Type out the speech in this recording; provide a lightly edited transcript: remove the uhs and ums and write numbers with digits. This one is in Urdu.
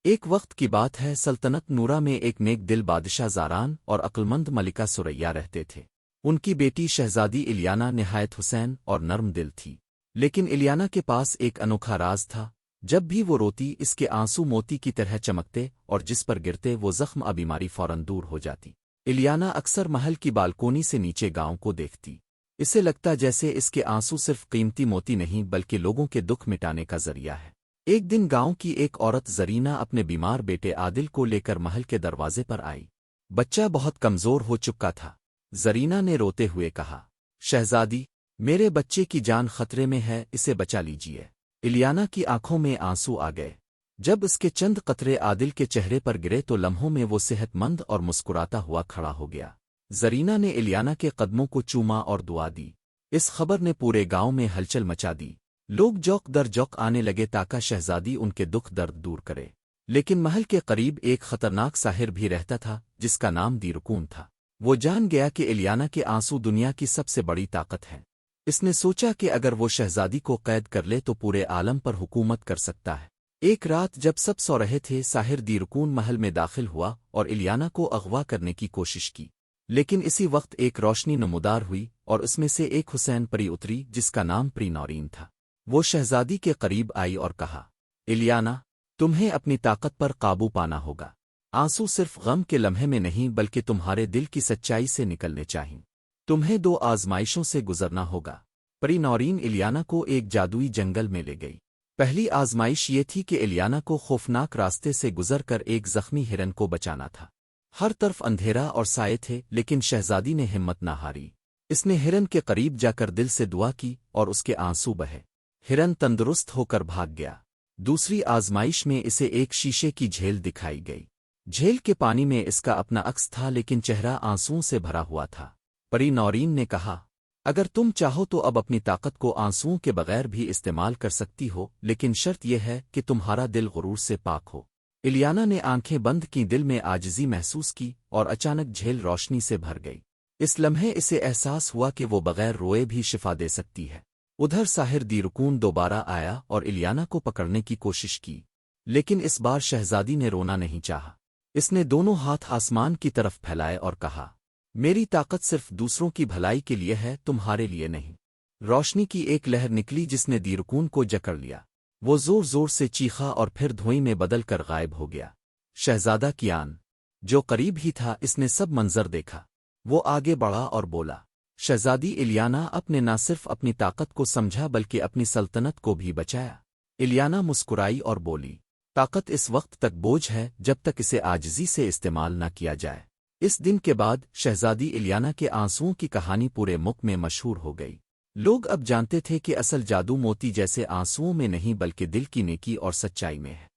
ایک وقت کی بات ہے، سلطنت نورا میں ایک نیک دل بادشاہ زاران اور عقلمند ملکہ سریا رہتے تھے۔ ان کی بیٹی شہزادی الیانا نہایت حسین اور نرم دل تھی، لیکن الیانا کے پاس ایک انوکھا راز تھا۔ جب بھی وہ روتی، اس کے آنسو موتی کی طرح چمکتے، اور جس پر گرتے وہ زخم بیماری فوراً دور ہو جاتی۔ الیانا اکثر محل کی بالکونی سے نیچے گاؤں کو دیکھتی۔ اسے لگتا جیسے اس کے آنسو صرف قیمتی موتی نہیں بلکہ لوگوں کے دکھ مٹانے کا ذریعہ ہے۔ ایک دن گاؤں کی ایک عورت زرینہ اپنے بیمار بیٹے عادل کو لے کر محل کے دروازے پر آئی۔ بچہ بہت کمزور ہو چکا تھا۔ زرینہ نے روتے ہوئے کہا، شہزادی، میرے بچے کی جان خطرے میں ہے، اسے بچا لیجیے۔ الیانا کی آنکھوں میں آنسو آ گئے۔ جب اس کے چند قطرے عادل کے چہرے پر گرے تو لمحوں میں وہ صحت مند اور مسکراتا ہوا کھڑا ہو گیا۔ زرینہ نے الیانا کے قدموں کو چوما اور دعا دی۔ اس خبر نے پورے گاؤں میں ہلچل مچا دی۔ لوگ جوق در جوق آنے لگے تاکہ شہزادی ان کے دکھ درد دور کرے۔ لیکن محل کے قریب ایک خطرناک ساحر بھی رہتا تھا جس کا نام دیرکون تھا۔ وہ جان گیا کہ الیانا کے آنسو دنیا کی سب سے بڑی طاقت ہے۔ اس نے سوچا کہ اگر وہ شہزادی کو قید کر لے تو پورے عالم پر حکومت کر سکتا ہے۔ ایک رات جب سب سو رہے تھے، ساحر دیرکون محل میں داخل ہوا اور الیانا کو اغوا کرنے کی کوشش کی۔ لیکن اسی وقت ایک روشنی نمودار ہوئی اور اس میں سے ایک حسین پری اتری جس کا نام پری نورین تھا۔ وہ شہزادی کے قریب آئی اور کہا، الیانا، تمہیں اپنی طاقت پر قابو پانا ہوگا۔ آنسو صرف غم کے لمحے میں نہیں بلکہ تمہارے دل کی سچائی سے نکلنے چاہئیں۔ تمہیں دو آزمائشوں سے گزرنا ہوگا۔ پری نورین الیانا کو ایک جادوئی جنگل میں لے گئی۔ پہلی آزمائش یہ تھی کہ الیانا کو خوفناک راستے سے گزر کر ایک زخمی ہرن کو بچانا تھا۔ ہر طرف اندھیرا اور سائے تھے، لیکن شہزادی نے ہمت نہ ہاری۔ اس نے ہرن کے قریب جا کر دل سے دعا کی اور اس کے آنسو بہے۔ ہرن تندرست ہو کر بھاگ گیا۔ دوسری آزمائش میں اسے ایک شیشے کی جھیل دکھائی گئی۔ جھیل کے پانی میں اس کا اپنا عکس تھا، لیکن چہرہ آنسوؤں سے بھرا ہوا تھا۔ پری نورین نے کہا، اگر تم چاہو تو اب اپنی طاقت کو آنسوؤں کے بغیر بھی استعمال کر سکتی ہو، لیکن شرط یہ ہے کہ تمہارا دل غرور سے پاک ہو۔ الیانا نے آنکھیں بند کی، دل میں عاجزی محسوس کی اور اچانک جھیل روشنی سے بھر گئی۔ اس لمحے اسے احساس ہوا کہ وہ بغیر روئے بھی شفا دے سکتی ہے۔ ادھر ساحر دیرکون دوبارہ آیا اور الیانا کو پکڑنے کی کوشش کی، لیکن اس بار شہزادی نے رونا نہیں چاہا۔ اس نے دونوں ہاتھ آسمان کی طرف پھیلائے اور کہا، میری طاقت صرف دوسروں کی بھلائی کے لیے ہے، تمہارے لیے نہیں۔ روشنی کی ایک لہر نکلی جس نے دیرکون کو جکڑ لیا۔ وہ زور زور سے چیخا اور پھر دھوئیں میں بدل کر غائب ہو گیا۔ شہزادہ کیان، جو قریب ہی تھا، اس نے سب منظر دیکھا۔ وہ آگے بڑھا اور بولا، شہزادی الیانا، اپنے نہ صرف اپنی طاقت کو سمجھا بلکہ اپنی سلطنت کو بھی بچایا۔ الیانا مسکرائی اور بولی، طاقت اس وقت تک بوجھ ہے جب تک اسے عاجزی سے استعمال نہ کیا جائے۔ اس دن کے بعد شہزادی الیانا کے آنسوؤں کی کہانی پورے ملک میں مشہور ہو گئی۔ لوگ اب جانتے تھے کہ اصل جادو موتی جیسے آنسوؤں میں نہیں بلکہ دل کی نیکی اور سچائی میں ہے۔